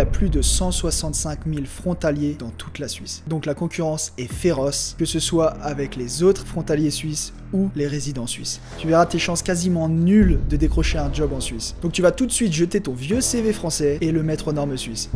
a plus de 165 000 frontaliers dans toute la Suisse. Donc la concurrence est féroce, que ce soit avec les autres frontaliers suisses ou les résidents suisses. Tu verras tes chances quasiment nulles de décrocher un job en Suisse. Donc tu vas tout de suite jeter ton vieux CV français et le mettre aux normes suisses.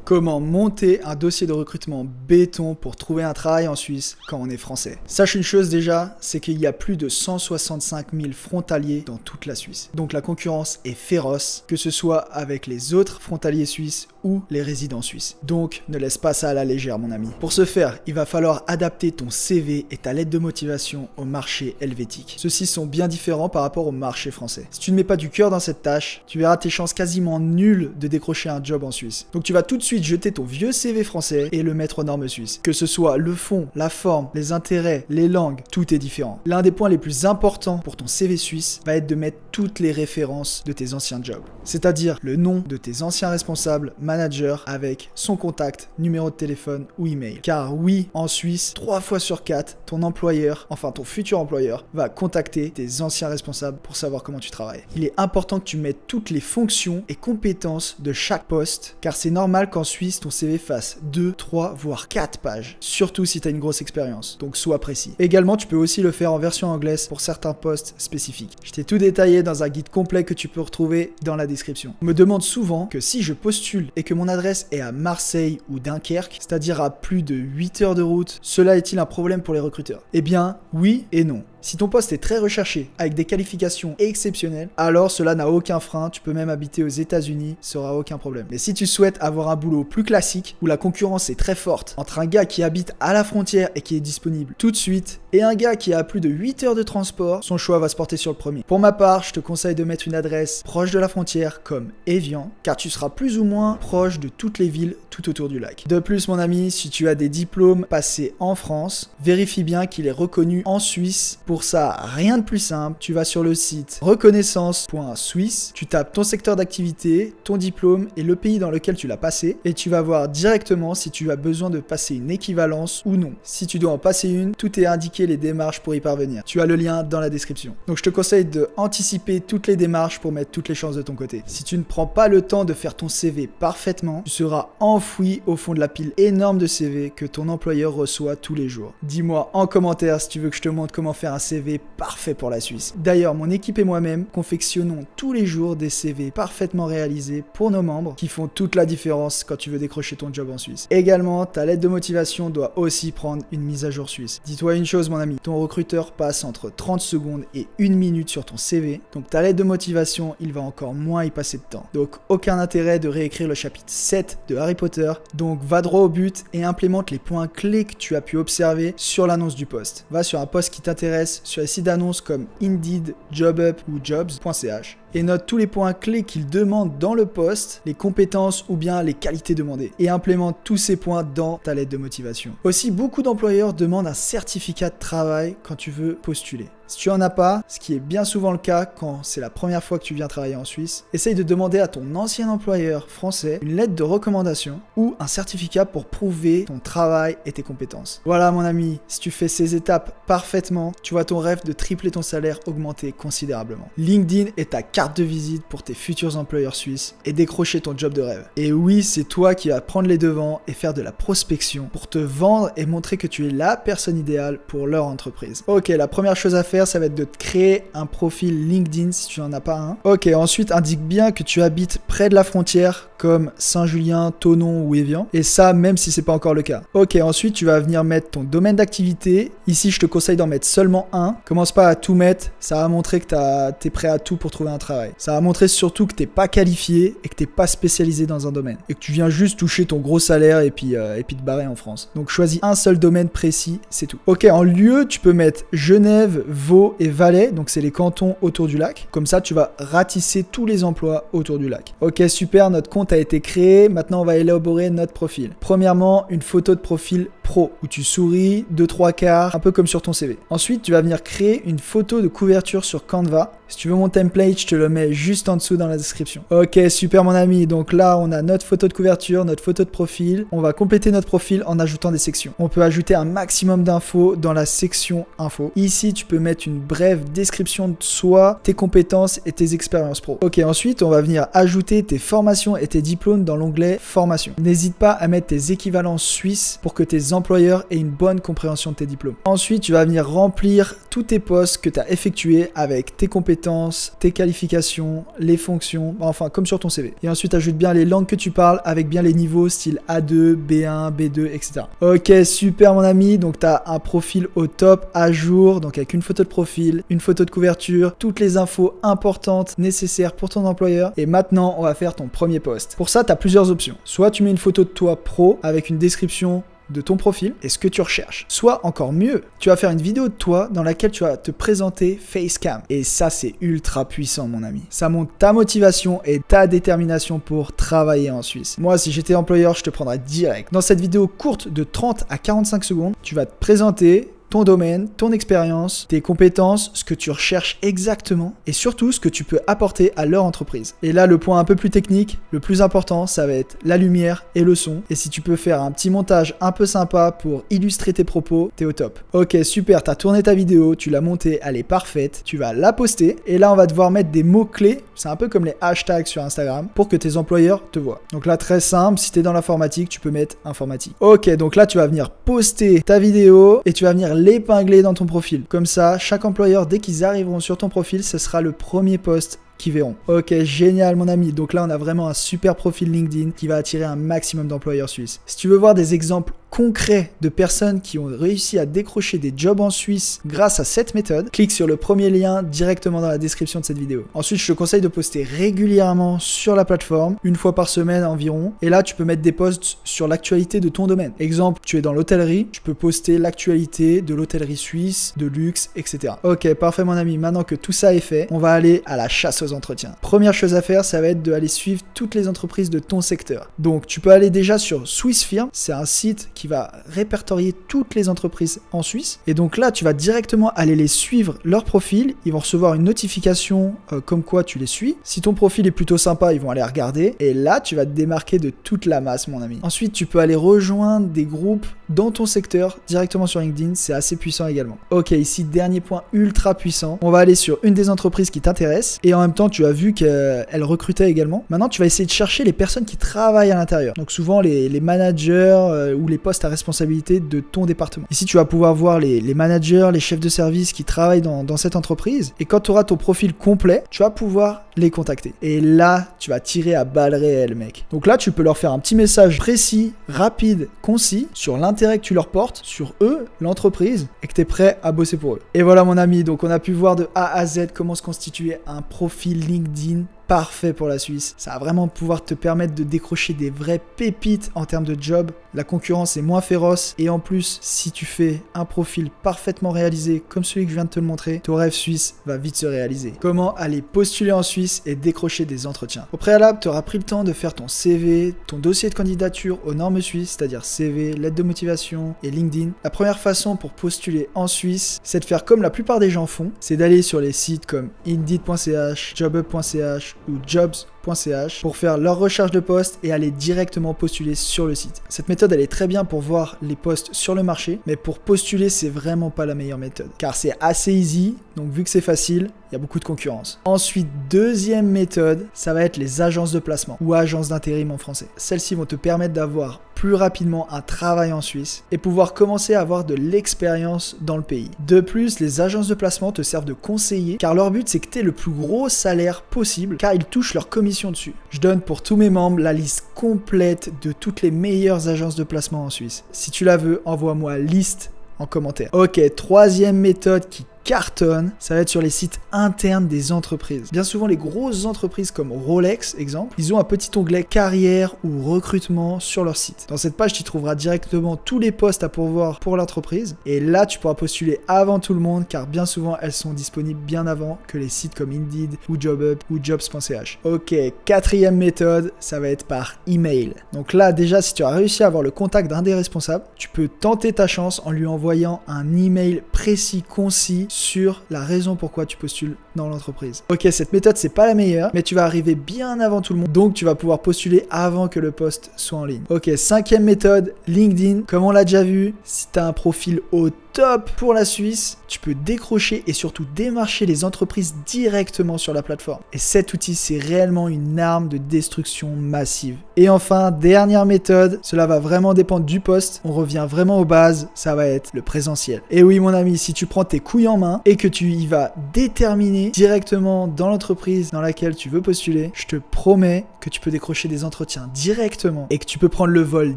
Comment monter un dossier de recrutement béton pour trouver un travail en Suisse quand on est français? Sache une chose déjà, c'est qu'il y a plus de 165 000 frontaliers dans toute la Suisse. Donc la concurrence est féroce, que ce soit avec les autres frontaliers suisses ou les résidents suisses. Donc ne laisse pas ça à la légère mon ami. Pour ce faire, il va falloir adapter ton CV et ta lettre de motivation au marché helvétique. Ceux-ci sont bien différents par rapport au marché français. Si tu ne mets pas du cœur dans cette tâche, tu verras tes chances quasiment nulles de décrocher un job en Suisse. Donc tu vas tout de suite jeter ton vieux CV français et le mettre aux normes suisses. Que ce soit le fond, la forme, les intérêts, les langues, tout est différent. L'un des points les plus importants pour ton CV suisse va être de mettre toutes les références de tes anciens jobs. C'est-à-dire le nom de tes anciens responsables, managers, avec son contact, numéro de téléphone ou email. Car oui, en Suisse, 3 fois sur 4, ton employeur, enfin ton futur employeur, va contacter tes anciens responsables pour savoir comment tu travailles. Il est important que tu mettes toutes les fonctions et compétences de chaque poste, car c'est normal qu'en Suisse, ton CV fasse 2, 3, voire 4 pages. Surtout si tu as une grosse expérience, donc sois précis. Également, tu peux aussi le faire en version anglaise pour certains postes spécifiques. Je t'ai tout détaillé dans un guide complet que tu peux retrouver dans la description. On me demande souvent que si je postule et que mon adresse est à Marseille ou Dunkerque, c'est-à-dire à plus de 8 heures de route, cela est-il un problème pour les recruteurs? Eh bien, oui et non. Si ton poste est très recherché, avec des qualifications exceptionnelles, alors cela n'a aucun frein, tu peux même habiter aux États-Unis, ça aura aucun problème. Mais si tu souhaites avoir un boulot plus classique, où la concurrence est très forte, entre un gars qui habite à la frontière et qui est disponible tout de suite, et un gars qui a plus de 8 heures de transport, son choix va se porter sur le premier. Pour ma part, je te conseille de mettre une adresse proche de la frontière, comme Évian, car tu seras plus ou moins proche de toutes les villes tout autour du lac. De plus, mon ami, si tu as des diplômes passés en France, vérifie bien qu'il est reconnu en Suisse. Pour ça, rien de plus simple, tu vas sur le site reconnaissance.suisse, tu tapes ton secteur d'activité, ton diplôme et le pays dans lequel tu l'as passé, et tu vas voir directement si tu as besoin de passer une équivalence ou non. Si tu dois en passer une, tout est indiqué les démarches pour y parvenir. Tu as le lien dans la description. Donc je te conseille de anticiper toutes les démarches pour mettre toutes les chances de ton côté. Si tu ne prends pas le temps de faire ton CV parfaitement, tu seras enfoui au fond de la pile énorme de CV que ton employeur reçoit tous les jours. Dis-moi en commentaire si tu veux que je te montre comment faire un CV parfait pour la Suisse. D'ailleurs, mon équipe et moi-même confectionnons tous les jours des CV parfaitement réalisés pour nos membres qui font toute la différence quand tu veux décrocher ton job en Suisse. Également, ta lettre de motivation doit aussi prendre une mise à jour suisse. Dis-toi une chose mon ami, ton recruteur passe entre 30 secondes et 1 minute sur ton CV, donc ta lettre de motivation, il va encore moins y passer de temps. Donc aucun intérêt de réécrire le chapitre 7 de Harry Potter, donc va droit au but et implémente les points clés que tu as pu observer sur l'annonce du poste. Va sur un poste qui t'intéresse sur les sites d'annonces comme Indeed, JobUp ou jobs.ch et note tous les points clés qu'il demande dans le poste, les compétences ou bien les qualités demandées et implémente tous ces points dans ta lettre de motivation. Aussi, beaucoup d'employeurs demandent un certificat de travail quand tu veux postuler. Si tu en as pas, ce qui est bien souvent le cas quand c'est la première fois que tu viens travailler en Suisse, essaye de demander à ton ancien employeur français une lettre de recommandation ou un certificat pour prouver ton travail et tes compétences. Voilà mon ami, si tu fais ces étapes parfaitement, tu vois ton rêve de tripler ton salaire augmenter considérablement. LinkedIn est ta carte de visite pour tes futurs employeurs suisses et décrocher ton job de rêve. Et oui, c'est toi qui vas prendre les devants et faire de la prospection pour te vendre et montrer que tu es la personne idéale pour leur entreprise. Ok, la première chose à faire, ça va être de te créer un profil LinkedIn si tu n'en as pas un. Ok, ensuite indique bien que tu habites près de la frontière comme Saint-Julien, Thonon ou Évian. Et ça, même si c'est pas encore le cas. Ok, ensuite tu vas venir mettre ton domaine d'activité. Ici, je te conseille d'en mettre seulement un. Commence pas à tout mettre. Ça va montrer que t'es prêt à tout pour trouver un travail. Ça va montrer surtout que t'es pas qualifié et que t'es pas spécialisé dans un domaine. Et que tu viens juste toucher ton gros salaire et puis te barrer en France. Donc choisis un seul domaine précis, c'est tout. Ok, en lieu, tu peux mettre Genève, Vaud et Valais. Donc c'est les cantons autour du lac. Comme ça, tu vas ratisser tous les emplois autour du lac. Ok, super, notre compte a été créé. Maintenant, on va élaborer notre profil. Premièrement, une photo de profil pro, où tu souris, 2-3 quarts, un peu comme sur ton CV. Ensuite, tu vas venir créer une photo de couverture sur Canva. Si tu veux mon template, je te le mets juste en dessous dans la description. Ok, super mon ami. Donc là, on a notre photo de couverture, notre photo de profil. On va compléter notre profil en ajoutant des sections. On peut ajouter un maximum d'infos dans la section info. Ici, tu peux mettre une brève description de soi, tes compétences et tes expériences pro. Ok, ensuite, on va venir ajouter tes formations et tes diplômes dans l'onglet formation. N'hésite pas à mettre tes équivalences suisses pour que tes employeurs aient une bonne compréhension de tes diplômes. Ensuite, tu vas venir remplir tous tes postes que tu as effectués avec tes compétences, tes qualifications, les fonctions, enfin comme sur ton CV. Et ensuite, ajoute bien les langues que tu parles avec bien les niveaux style A2, B1, B2, etc. Ok, super mon ami. Donc, tu as un profil au top, à jour, donc avec une photo de profil, une photo de couverture, toutes les infos importantes nécessaires pour ton employeur. Et maintenant, on va faire ton premier post. Pour ça, tu as plusieurs options. Soit tu mets une photo de toi pro avec une description de ton profil et ce que tu recherches. Soit encore mieux, tu vas faire une vidéo de toi dans laquelle tu vas te présenter facecam. Et ça, c'est ultra puissant, mon ami. Ça montre ta motivation et ta détermination pour travailler en Suisse. Moi, si j'étais employeur, je te prendrais direct. Dans cette vidéo courte de 30 à 45 secondes, tu vas te présenter ton domaine, ton expérience, tes compétences, ce que tu recherches exactement et surtout ce que tu peux apporter à leur entreprise. Et là, le point un peu plus technique, le plus important, ça va être la lumière et le son. Et si tu peux faire un petit montage un peu sympa pour illustrer tes propos, t'es au top. Ok, super, t'as tourné ta vidéo, tu l'as montée, elle est parfaite, tu vas la poster et là, on va devoir mettre des mots-clés, c'est un peu comme les hashtags sur Instagram, pour que tes employeurs te voient. Donc là, très simple, si t'es dans l'informatique, tu peux mettre informatique. Ok, donc là, tu vas venir poster ta vidéo et tu vas venir l'épingler dans ton profil. Comme ça, chaque employeur, dès qu'ils arriveront sur ton profil, ce sera le premier post qui verront. Ok, génial mon ami. Donc là, on a vraiment un super profil LinkedIn qui va attirer un maximum d'employeurs suisses. Si tu veux voir des exemples concrets de personnes qui ont réussi à décrocher des jobs en Suisse grâce à cette méthode, clique sur le premier lien directement dans la description de cette vidéo. Ensuite, je te conseille de poster régulièrement sur la plateforme, une fois par semaine environ. Et là, tu peux mettre des posts sur l'actualité de ton domaine. Exemple, tu es dans l'hôtellerie, tu peux poster l'actualité de l'hôtellerie suisse, de luxe, etc. Ok, parfait mon ami. Maintenant que tout ça est fait, on va aller à la chasse aux entretiens. Première chose à faire, ça va être d'aller suivre toutes les entreprises de ton secteur. Donc, tu peux aller déjà sur SwissFirm. C'est un site qui va répertorier toutes les entreprises en Suisse. Et donc là, tu vas directement aller les suivre leur profil. Ils vont recevoir une notification comme quoi tu les suis. Si ton profil est plutôt sympa, ils vont aller regarder. Et là, tu vas te démarquer de toute la masse, mon ami. Ensuite, tu peux aller rejoindre des groupes dans ton secteur directement sur LinkedIn. C'est assez puissant également. Ok, ici, dernier point ultra puissant. On va aller sur une des entreprises qui t'intéresse. Et en même temps, tu as vu qu'elle recrutait également. Maintenant, tu vas essayer de chercher les personnes qui travaillent à l'intérieur. Donc souvent, les managers ou les postes à responsabilité de ton département. Ici, tu vas pouvoir voir les managers, les chefs de service qui travaillent dans cette entreprise. Et quand tu auras ton profil complet, tu vas pouvoir les contacter. Et là, tu vas tirer à balles réelles, mec. Donc là, tu peux leur faire un petit message précis, rapide, concis sur l'intérêt que tu leur portes, sur eux, l'entreprise, et que tu es prêt à bosser pour eux. Et voilà, mon ami. Donc, on a pu voir de A à Z comment se constituer un profil LinkedIn parfait pour la Suisse. Ça va vraiment pouvoir te permettre de décrocher des vraies pépites en termes de job. La concurrence est moins féroce et en plus, si tu fais un profil parfaitement réalisé comme celui que je viens de te le montrer, ton rêve suisse va vite se réaliser. Comment aller postuler en Suisse et décrocher des entretiens. Au préalable, tu auras pris le temps de faire ton CV, ton dossier de candidature aux normes suisses, c'est-à-dire CV, lettre de motivation et LinkedIn. La première façon pour postuler en Suisse, c'est de faire comme la plupart des gens font, c'est d'aller sur les sites comme Indeed.ch, Jobup.ch ou Jobs.ch pour faire leur recherche de poste et aller directement postuler sur le site. Cette méthode, elle est très bien pour voir les postes sur le marché, mais pour postuler, c'est vraiment pas la meilleure méthode, car c'est assez easy, donc vu que c'est facile, il y a beaucoup de concurrence. Ensuite, deuxième méthode, ça va être les agences de placement ou agences d'intérim en français. Celles-ci vont te permettre d'avoir plus rapidement un travail en Suisse et pouvoir commencer à avoir de l'expérience dans le pays. De plus, les agences de placement te servent de conseiller car leur but c'est que tu aies le plus gros salaire possible car ils touchent leur commission dessus. Je donne pour tous mes membres la liste complète de toutes les meilleures agences de placement en Suisse. Si tu la veux, envoie-moi liste en commentaire. Ok, troisième méthode qui cartonne, ça va être sur les sites internes des entreprises. Bien souvent, les grosses entreprises comme Rolex, exemple, ils ont un petit onglet carrière ou recrutement sur leur site. Dans cette page, tu trouveras directement tous les postes à pourvoir pour l'entreprise. Et là, tu pourras postuler avant tout le monde car bien souvent, elles sont disponibles bien avant que les sites comme Indeed ou JobUp ou Jobs.ch. Ok, quatrième méthode, ça va être par email. Donc là, déjà, si tu as réussi à avoir le contact d'un des responsables, tu peux tenter ta chance en lui envoyant un email précis, concis sur la raison pourquoi tu postules dans l'entreprise. Ok, cette méthode, c'est pas la meilleure, mais tu vas arriver bien avant tout le monde, donc tu vas pouvoir postuler avant que le poste soit en ligne. Ok, cinquième méthode, LinkedIn. Comme on l'a déjà vu, si tu as un profil au top pour la Suisse, tu peux décrocher et surtout démarcher les entreprises directement sur la plateforme. Et cet outil, c'est réellement une arme de destruction massive. Et enfin, dernière méthode, cela va vraiment dépendre du poste. On revient vraiment aux bases, ça va être le présentiel. Et oui, mon ami, si tu prends tes couilles en main et que tu y vas déterminer directement dans l'entreprise dans laquelle tu veux postuler, je te promets que tu peux décrocher des entretiens directement et que tu peux prendre le vol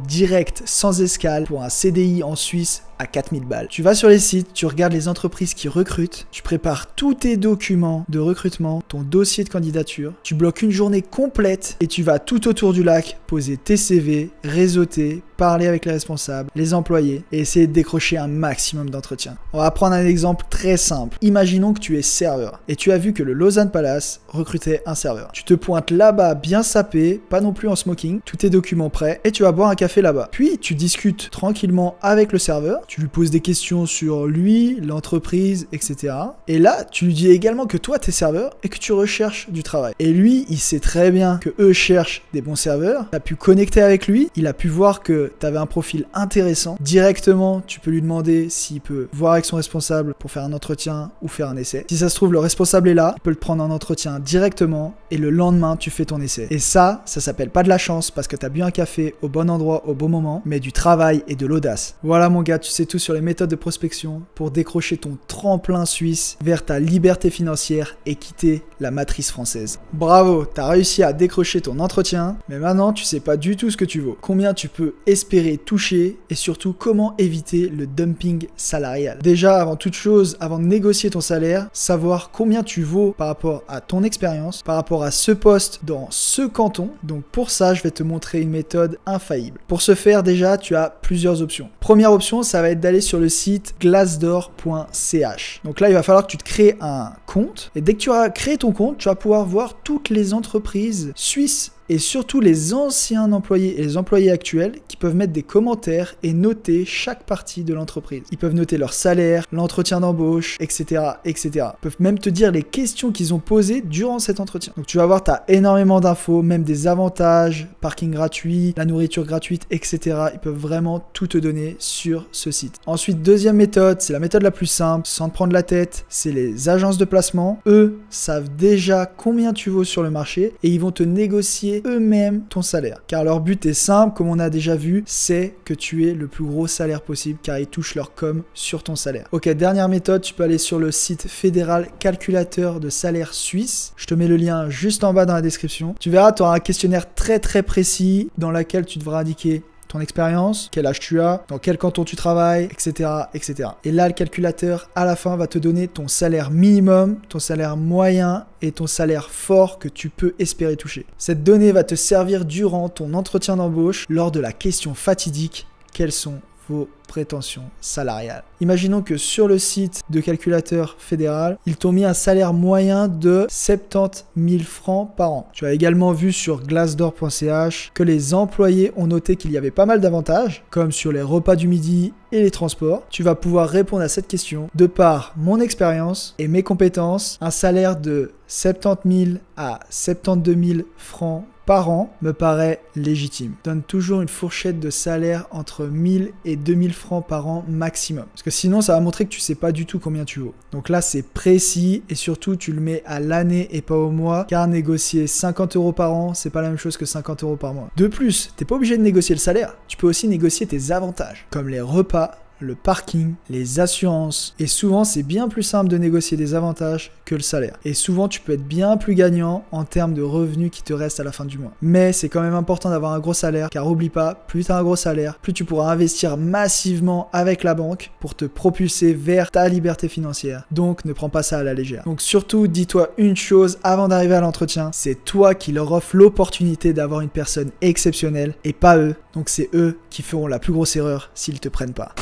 direct sans escale pour un CDI en Suisse à 4000 balles. Tu vas sur les sites, tu regardes les entreprises qui recrutent, tu prépares tous tes documents de recrutement, ton dossier de candidature, tu bloques une journée complète et tu vas tout autour du lac poser tes CV, réseauter, parler avec les responsables, les employés et essayer de décrocher un maximum d'entretiens. On va prendre un exemple très simple. Imaginons que tu es serveur et tu as vu que le Lausanne Palace recrutait un serveur. Tu te pointes là-bas bien sapé, pas non plus en smoking, tous tes documents prêts et tu vas boire un café là-bas. Puis tu discutes tranquillement avec le serveur, tu lui poses des questions sur lui, l'entreprise, etc. Et là, tu lui dis également que toi t'es serveur et que tu recherches du travail. Et lui, il sait très bien que eux cherchent des bons serveurs, tu as pu connecter avec lui, il a pu voir que tu avais un profil intéressant. Directement, tu peux lui demander s'il peut voir avec son responsable pour faire un entretien ou faire un essai. Si ça se trouve, le responsable est là, il peut le prendre en entretien directement et le lendemain, tu fais ton essai. Et ça s'appelle pas de la chance parce que tu as bu un café au bon endroit au bon moment, mais du travail et de l'audace. Voilà mon gars, tu sais tout sur les méthodes de prospection pour décrocher ton tremplin suisse vers ta liberté financière et quitter la matrice française. Bravo, tu as réussi à décrocher ton entretien, mais maintenant, tu sais pas du tout ce que tu vaux. Combien tu peux espérer toucher et surtout comment éviter le dumping salarial. Déjà, avant toute chose, avant de négocier ton salaire, savoir combien tu vaux par rapport à ton expérience, par rapport à ce poste dans ce canton. Donc pour ça, je vais te montrer une méthode infaillible. Pour ce faire, déjà, tu as plusieurs options. Première option, ça va être d'aller sur le site glassdoor.ch. Donc là, il va falloir que tu te crées un compte et dès que tu auras créé ton compte, tu vas pouvoir voir toutes les entreprises suisses et surtout les anciens employés et les employés actuels qui peuvent mettre des commentaires et noter chaque partie de l'entreprise. Ils peuvent noter leur salaire, l'entretien d'embauche, etc., etc. Ils peuvent même te dire les questions qu'ils ont posées durant cet entretien. Donc tu vas voir, tu as énormément d'infos, même des avantages, parking gratuit, la nourriture gratuite, etc. Ils peuvent vraiment tout te donner sur ce site. Ensuite, deuxième méthode, c'est la méthode la plus simple, sans te prendre la tête, c'est les agences de placement. Eux savent déjà combien tu vaux sur le marché et ils vont te négocier eux-mêmes ton salaire. Car leur but est simple, comme on a déjà vu, c'est que tu aies le plus gros salaire possible car ils touchent leur com sur ton salaire. Ok, dernière méthode, tu peux aller sur le site fédéral calculateur de salaire suisse. Je te mets le lien juste en bas dans la description. Tu verras, tu auras un questionnaire très précis dans lequel tu devras indiquer ton expérience, quel âge tu as, dans quel canton tu travailles, etc., etc. Et là, le calculateur, à la fin, va te donner ton salaire minimum, ton salaire moyen et ton salaire fort que tu peux espérer toucher. Cette donnée va te servir durant ton entretien d'embauche lors de la question fatidique « Quels sont vos prétentions salariales ?» Imaginons que sur le site de calculateur fédéral, ils t'ont mis un salaire moyen de 70 000 francs par an. Tu as également vu sur glassdoor.ch que les employés ont noté qu'il y avait pas mal d'avantages, comme sur les repas du midi et les transports. Tu vas pouvoir répondre à cette question de par mon expérience et mes compétences. Un salaire de 70 000 à 72 000 francs par an me paraît légitime. Donne toujours une fourchette de salaire entre 1000 et 2000 francs par an maximum. Parce que sinon, ça va montrer que tu sais pas du tout combien tu vaux. Donc là, c'est précis et surtout, tu le mets à l'année et pas au mois. Car négocier 50 € par an, c'est pas la même chose que 50 € par mois. De plus, t'es pas obligé de négocier le salaire. Tu peux aussi négocier tes avantages, comme les repas, le parking, les assurances. Et souvent, c'est bien plus simple de négocier des avantages que le salaire. Et souvent, tu peux être bien plus gagnant en termes de revenus qui te restent à la fin du mois. Mais c'est quand même important d'avoir un gros salaire, car oublie pas, plus tu as un gros salaire, plus tu pourras investir massivement avec la banque pour te propulser vers ta liberté financière. Donc, ne prends pas ça à la légère. Donc surtout, dis-toi une chose avant d'arriver à l'entretien, c'est toi qui leur offre l'opportunité d'avoir une personne exceptionnelle et pas eux. Donc c'est eux qui feront la plus grosse erreur s'ils te prennent pas.